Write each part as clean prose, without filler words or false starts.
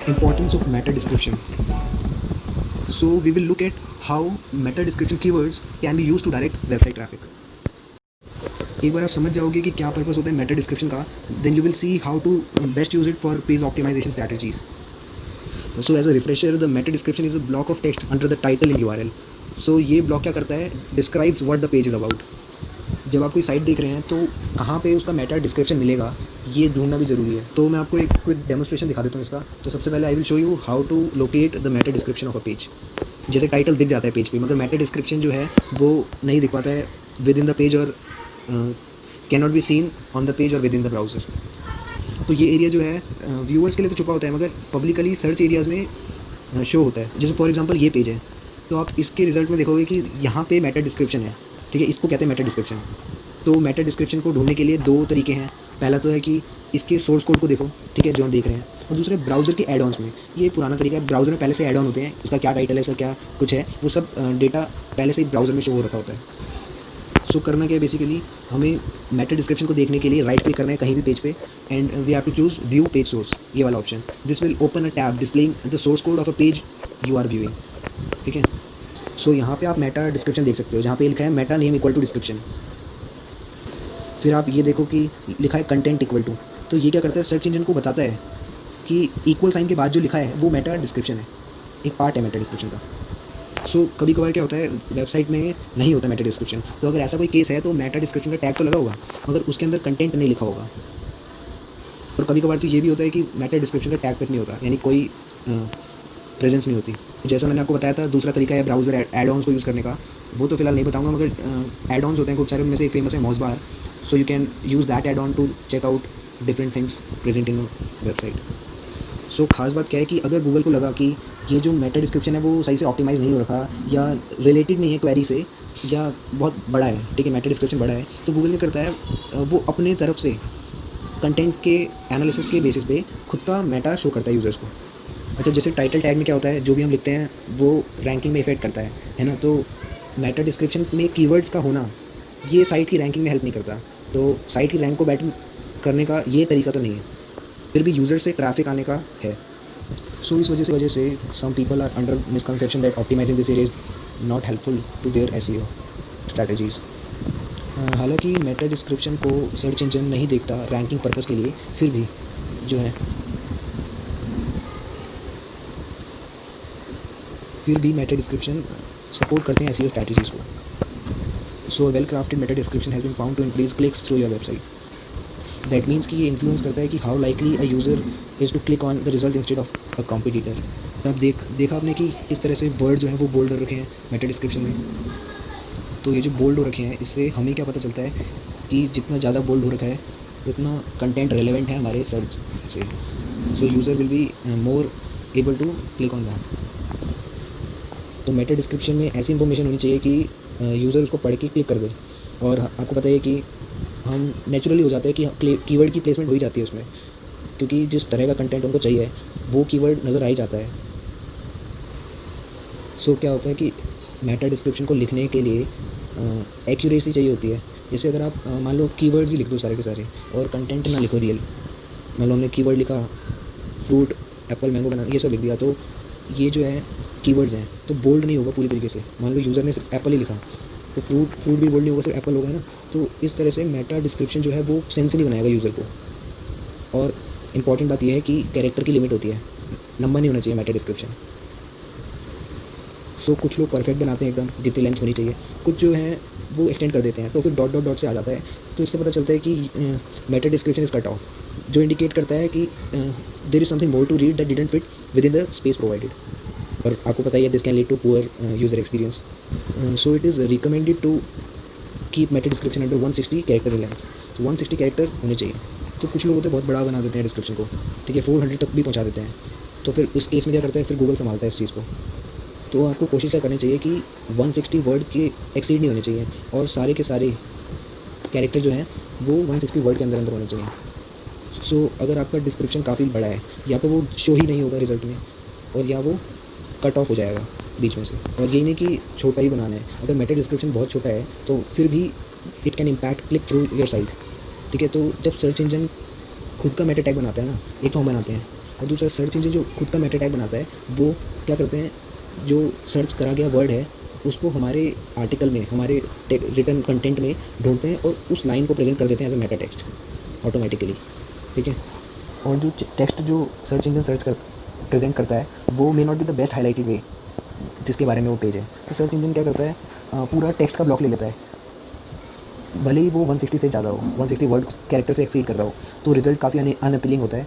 Importance of meta description. So we will look at how meta description keywords can be used to direct website traffic. एक बार आप समझ जाओगे कि क्या purpose होता है मेटा डिस्क्रिप्शन का, then you will see how to best use it for page optimisation strategies. So as a refresher, the meta description is a block of text under the title in URL. सो ये block क्या करता है, describes what the page is about. जब आप कोई site देख रहे हैं तो कहाँ पे उसका मेटा डिस्क्रिप्शन मिलेगा, ये ढूंढना भी ज़रूरी है. तो मैं आपको एक क्विक डेमोस्ट्रेशन दिखा देता हूँ इसका. तो सबसे पहले I will show you how to locate the meta description of a page. जैसे टाइटल दिख जाता है पेज पे, मगर मेटा डिस्क्रिप्शन जो है वो नहीं दिख पाता है विद इन द पेज, और can not be seen on the page और विद इन द ब्राउज़र. तो ये एरिया जो है व्यूअर्स के लिए तो छुपा होता है, मगर पब्लिकली सर्च एरियाज़ में शो होता है. जैसे फॉर एग्जांपल ये पेज है, तो आप इसके रिज़ल्ट में देखोगे कि यहाँ पे मेटा डिस्क्रिप्शन है. ठीक है, इसको कहते हैं मेटा डिस्क्रिप्शन. तो मेटा डिस्क्रिप्शन को ढूंढने के लिए दो तरीके हैं. पहला तो है कि इसके सोर्स कोड को देखो, ठीक है, जो हम देख रहे हैं. और दूसरे ब्राउज़र के एड ऑन्स में. ये पुराना तरीका है, ब्राउज़र में पहले से एड ऑन होते हैं, इसका क्या टाइटल है, इसका क्या कुछ है, वो सब डेटा पहले से ही ब्राउज़र में शो हो रखा होता है. सो करना क्या है, बेसिकली हमें मेटा डिस्क्रिप्शन को देखने के लिए राइट क्लिक करना है कहीं भी पेज पे, and we have to choose view page source, ये वाला option. This will open a tab displaying the source code of a page you are viewing. ठीक है, सो यहाँ पे आप मेटा डिस्क्रिप्शन देख सकते हो, जहाँ पे लिखा है meta name equal to description. फिर आप ये देखो कि लिखा है कंटेंट इक्वल टू. तो ये क्या करता है, सर्च इंजन को बताता है कि इक्वल साइन के बाद जो लिखा है वो मेटा डिस्क्रिप्शन है, एक पार्ट है मेटा डिस्क्रिप्शन का. सो कभी कभार क्या होता है, वेबसाइट में नहीं होता मेटा डिस्क्रिप्शन. तो अगर ऐसा कोई केस है तो मेटा डिस्क्रिप्शन का टैग तो लगा होगा, मगर उसके अंदर कंटेंट नहीं लिखा होगा. और कभी कभार तो ये भी होता है कि मेटा डिस्क्रिप्शन का टैग तक नहीं होता, यानी कोई प्रेजेंस नहीं होती. जैसा मैंने आपको बताया था, दूसरा तरीका है ब्राउज़र एड ऑन्स को यूज़ करने का. वो तो फिलहाल नहीं बताऊंगा, मगर एड ऑन्स होते हैं खूब सारे, उनमें से फेमस है MozBar. So you can use that add on to check out different things present in website. सो खास बात क्या है कि अगर गूगल को लगा कि ये जो मेटा डिस्क्रिप्शन है वो सही से ऑप्टिमाइज़ नहीं हो रखा, या रिलेटेड नहीं है क्वेरी से, या बहुत बड़ा है, ठीक है, मेटा डिस्क्रिप्शन बड़ा है, तो गूगल क्या करता है, वो अपने तरफ से कंटेंट के एनालिसिस के बेसिस पे खुद का मेटा शो करता है यूज़र्स को. अच्छा, जैसे टाइटल टैग में क्या होता है, जो भी हम लिखते हैं वो रैंकिंग में इफेक्ट करता है ना. तो मेटा डिस्क्रिप्शन में कीवर्ड्स का होना ये साइट की रैंकिंग में हेल्प नहीं करता. तो साइट की रैंक को बेटर करने का ये तरीका तो नहीं है, फिर भी यूज़र से ट्रैफिक आने का है. सो इस वजह से some people are under misconception that optimizing this area is not helpful to their SEO strategies. हालांकि मेटा डिस्क्रिप्शन को सर्च इंजन नहीं देखता रैंकिंग पर्पस के लिए, फिर भी जो है मेटा डिस्क्रिप्शन सपोर्ट करते हैं एसईओ स्ट्रैटेजीज़ को. So well crafted meta description has been found to increase clicks through your website. That means कि ये इन्फ्लुएंस करता है कि how likely a user is to click on the result instead of a competitor. अब देखा आपने कि किस तरह से वर्ड जो है वो बोल्ड रखे हैं मेटा डिस्क्रिप्शन में. तो ये जो बोल्ड हो रखे हैं, इससे हमें क्या पता चलता है कि जितना ज़्यादा बोल्ड हो रखा है उतना कंटेंट रेलेवेंट है हमारे सर्च से. So user will be more able to click on that. तो मेटा डिस्क्रिप्शन में ऐसी इन्फॉर्मेशन होनी चाहिए कि यूज़र उसको पढ़ के क्लिक कर दे. और आपको पता है कि हम नेचुरली हो जाता है कि कीवर्ड की प्लेसमेंट हो ही जाती है उसमें, क्योंकि जिस तरह का कंटेंट उनको चाहिए वो कीवर्ड नज़र आ ही जाता है. सो क्या होता है कि मेटा डिस्क्रिप्शन को लिखने के लिए एक्यूरेसी चाहिए होती है. जैसे अगर आप मान लो कीवर्ड्स ही लिख दो सारे के सारे और कंटेंट ना लिखो रियल. मान लो हमने कीवर्ड लिखा फ्रूट, एप्पल, मैंगो, बनाना, ये सब लिख दिया, तो ये जो है कीवर्ड्स हैं, तो बोल्ड नहीं होगा पूरी तरीके से. मान लो यूज़र ने सिर्फ एप्पल ही लिखा, तो फ्रूट भी बोल्ड नहीं होगा, सिर्फ एप्पल होगा ना. तो इस तरह से मेटा डिस्क्रिप्शन जो है वो सेंस नहीं बनाएगा यूज़र को. और इम्पॉर्टेंट बात यह है कि कैरेक्टर की लिमिट होती है, नंबर नहीं होना चाहिए मेटा डिस्क्रिप्शन. सो कुछ लोग परफेक्ट बनाते हैं एकदम, जितनी लेंथ होनी चाहिए. कुछ जो है वो एक्सटेंड कर देते हैं, तो फिर डॉट डॉट डॉट से आ जाता है. तो इससे पता चलता है कि meta description is cut off, जो इंडिकेट करता है कि there is something more to read that didn't fit within the space provided. और आपको पता ही है this can lead to poor user experience. So it is recommended to keep meta description under 160 character in length. तो 160 character होने चाहिए. तो कुछ लोग होते हैं बहुत बड़ा बना देते हैं डिस्क्रिप्शन को, ठीक है, 400 तक भी पहुंचा देते हैं. तो फिर उस केस में क्या करता है, फिर गूगल संभालता है इस चीज़ को. तो आपको कोशिश क्या करनी चाहिए कि 160 वर्ड के एक्सीड नहीं होने चाहिए, और सारे के सारे कैरेक्टर जो हैं वो 160 वर्ड के अंदर अंदर होने चाहिए. सो अगर आपका डिस्क्रिप्शन काफ़ी बड़ा है, या तो वो शो ही नहीं होगा रिज़ल्ट में, और या वो कट ऑफ हो जाएगा बीच में से. और यही नहीं कि छोटा ही बनाना है. अगर मेटा डिस्क्रिप्शन बहुत छोटा है तो फिर भी it can impact click through your site. ठीक है, तो जब सर्च इंजन खुद का मेटा टैग बनाता है ना, एक तो हम बनाते हैं, और दूसरा सर्च इंजन जो खुद का मेटा टैग बनाता है वो क्या करते हैं, जो सर्च करा गया वर्ड है उसको हमारे आर्टिकल में, हमारे रिटर्न कंटेंट में ढूंढते हैं और उस लाइन को प्रेजेंट कर देते हैं as a meta text automatically, ठीक है। और जो टेक्स्ट जो सर्च इंजन प्रेजेंट करता है वो may not be the best highlighted way जिसके बारे में वो पेज है। तो सर्च इंजन क्या करता है, पूरा टेक्स्ट का ब्लॉक ले लेता है, भले ही वो 160 से ज़्यादा हो, 160 वर्ड कैरेक्टर से एक्सीड कर रहा हो, तो रिजल्ट काफ़ी अनअपीलिंग होता है।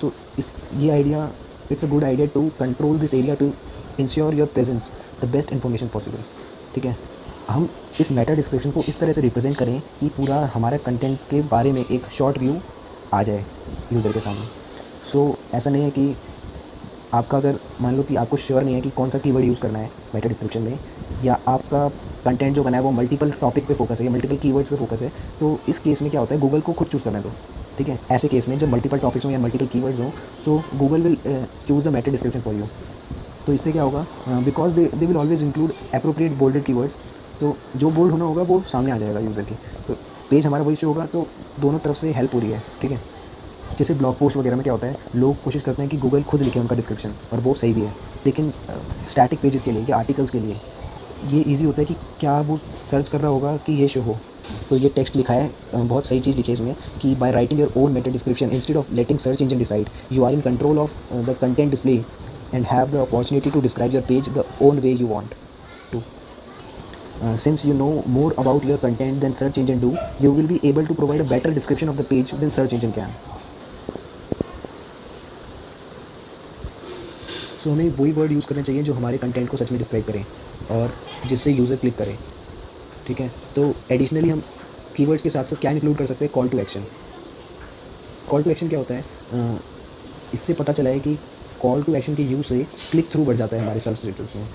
तो इस ये idea, it's a good idea to control this area to ensure your presence the best information possible, ठीक है। हम इस मेटा डिस्क्रिप्शन को इस तरह से रिप्रेजेंट करें कि पूरा हमारा कंटेंट के बारे में एक शॉर्ट व्यू आ जाए यूज़र के सामने। सो ऐसा नहीं है कि आपका, अगर मान लो कि आपको श्योर नहीं है कि कौन सा कीवर्ड यूज़ करना है मेटा डिस्क्रिप्शन में, या आपका कंटेंट जो बना है वो मल्टीपल टॉपिक पे फोकस है या मल्टीपल कीवर्ड्स पे फोकस है, तो इस केस में क्या होता है, गूगल को खुद चूज़ करने दो, ठीक है। ऐसे केस में जब मल्टीपल टॉपिक्स हो या मल्टीपल कीवर्ड्स हो तो Google will choose the meta description for you. तो इससे क्या होगा, because they will always include appropriate bolded keywords, तो जो बोल्ड होना होगा वो सामने आ जाएगा यूज़र की, तो पेज हमारा वही शो होगा। तो दोनों तरफ से हेल्प हो रही है, ठीक है। जैसे ब्लॉग पोस्ट वगैरह में क्या होता है, लोग कोशिश करते हैं कि गूगल खुद लिखे उनका डिस्क्रिप्शन, और वो सही भी है, लेकिन स्टैटिक पेजेस के लिए या आर्टिकल्स के लिए ये इजी होता है कि क्या वो सर्च कर रहा होगा कि ये शो हो। तो ये टेक्स्ट लिखा है, बहुत सही चीज़ लिखी है इसमें कि by writing your own meta description instead of letting search engine decide, you are in control of the content display and have the opportunity to describe your page the own way you want to. Since you know more about your content than search engine do, you will be able to provide a better description of the page than search engine can. So हमें वही word use करने चाहिए जो हमारे content को सच में describe करें और जिससे यूज़र क्लिक करे, ठीक है। तो एडिशनली हम कीवर्ड्स के साथ साथ क्या इंक्लूड कर सकते हैं, call to action. Call to action क्या होता है, इससे पता चला है कि कॉल टू एक्शन के यूज़ से क्लिक थ्रू बढ़ जाता है हमारे सर्च रिजल्ट में,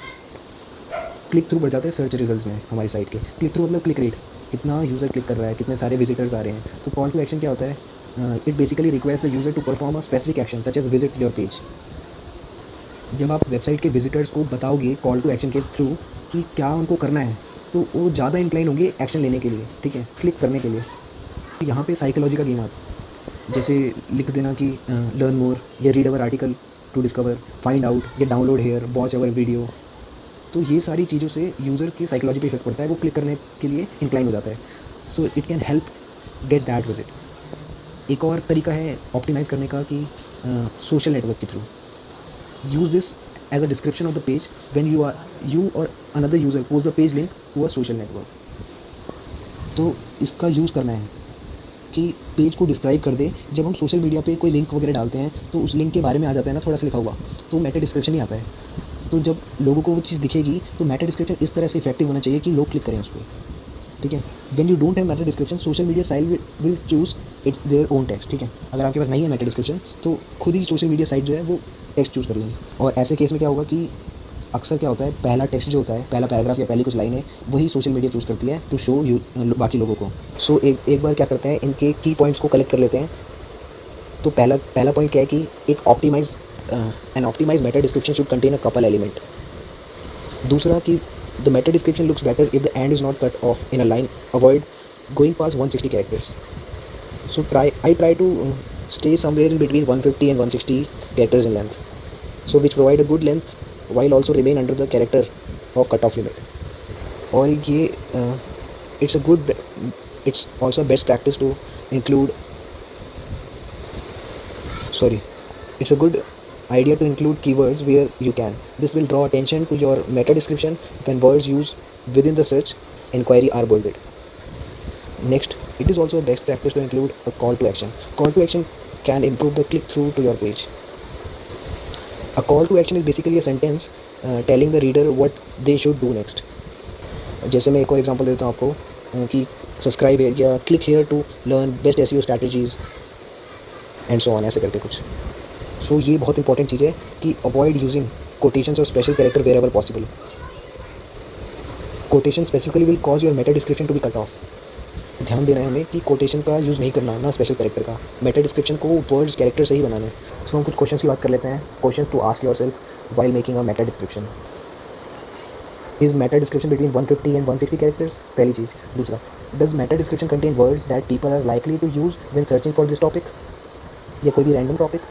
क्लिक थ्रू बढ़ जाता है सर्च रिजल्ट्स में हमारी साइट के। क्लिक थ्रू मतलब क्लिक रेट, कितना यूज़र क्लिक कर रहा है, कितने सारे विजिटर्स आ रहे हैं। तो कॉल टू एक्शन क्या होता है, it basically request the user to perform a specific action such as visit your page. जब आप वेबसाइट के विजिटर्स को बताओगे कॉल टू एक्शन के थ्रू कि क्या उनको करना है, तो वो ज़्यादा इंक्लाइन होंगे एक्शन लेने के लिए, ठीक है, क्लिक करने के लिए। यहाँ पे साइकोलॉजी का गेम आता है, जैसे लिख देना कि लर्न मोर या read our article to discover, find out या download here, watch our video. तो ये सारी चीज़ों से यूज़र की साइकोलॉजी पे इफेक्ट पड़ता है, वो क्लिक करने के लिए इंक्लाइन हो जाता है। So it can help get that visit. एक और तरीका है ऑप्टिमाइज़ करने का कि सोशल नेटवर्क के through use this as a description of the page when you or another user post the page link to a social network। तो इसका यूज़ करना है कि पेज को डिस्क्राइब कर दे। जब हम सोशल मीडिया पे कोई लिंक वगैरह डालते हैं तो उस लिंक के बारे में आ जाता है ना थोड़ा सा लिखा हुआ, तो मेटा डिस्क्रिप्शन ही आता है। तो जब लोगों को वो चीज़ दिखेगी तो मेटा डिस्क्रिप्शन इस तरह से इफेक्टिव होना चाहिए कि लोग क्लिक करें उस पर, ठीक है। When you don't have Meta description, social media site will choose it's their own text, ठीक है। अगर आपके पास नहीं है मेटा डिस्क्रिप्शन तो खुद ही सोशल मीडिया साइट जो है वो टेक्स्ट चूज़ कर लेंगे। और ऐसे केस में क्या होगा कि अक्सर क्या होता है, पहला टेक्स्ट जो होता है, पहला पैराग्राफ या पहली कुछ लाइनें, वही सोशल मीडिया चूज़ करती है टू शो यू बाकी लोगों को। सो एक बार क्या करते हैं, इनके की पॉइंट्स को कलेक्ट कर लेते हैं। तो पहला पॉइंट क्या है कि एक optimize meta description should contain a couple element. दूसरा कि the meta description looks better if the end is not cut off in a line, avoid going past 160 characters. So I try to stay somewhere in between 150 and 160 characters in length, so which provide a good length while also remain under the character of cutoff limit. और ये it's also best practice to include it's a good idea to include keywords where you can. This will draw attention to your meta description when words used within the search inquiry are bolded. Next, it is also a best practice to include a call to action. Call to action can improve the click through to your page. A call to action is basically a sentence telling the reader what they should do next. जैसे मैं एक और example देता हूँ आपको कि subscribe here या click here to learn best SEO strategies and so on, ऐसे करके कुछ। सो ये बहुत इंपॉर्टेंट चीज़ है कि अवॉइड यूजिंग कोटेशंस और special character wherever possible. Quotation specifically will cause your meta description to be cut off. ध्यान देना है हमें कि कोटेशन का यूज़ नहीं करना, ना स्पेशल कैरेक्टर का। मेटा डिस्क्रिप्शन को वर्ड्स कैरेक्टर से ही बनाना है। सो हम कुछ क्वेश्चंस की बात कर लेते हैं। Question to ask yourself while making a meta description. Is meta description between 150 and 160 characters, पहली चीज़। दूसरा, does meta description contain words that people are likely to use when searching for this topic, या कोई भी random topic.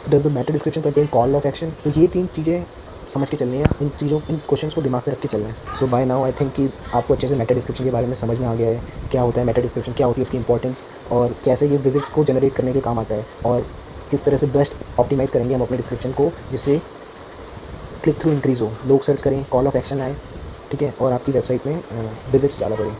Does the meta description contain call of action. तो ये 3 चीज़ें समझ के चलनी है, इन क्वेश्चंस को दिमाग में रख के चलना है। सो बाय नाउ आई थिंक कि आपको अच्छे से मेटा डिस्क्रिप्शन के बारे में समझ में आ गया है, क्या होता है मेटा डिस्क्रिप्शन, क्या होती है इसकी इंपॉर्टेंस, और कैसे ये विजिट्स को जनरेट करने के काम आता है, और किस तरह से बेस्ट ऑप्टिमाइज़ करेंगे हम अपने डिस्क्रिप्शन को जिससे क्लिक थ्रू इंक्रीज़ हो, लोग सर्च करें, कॉल ऑफ एक्शन आए, ठीक है, और आपकी वेबसाइट में विजिट्स ज़्यादा बढ़ें।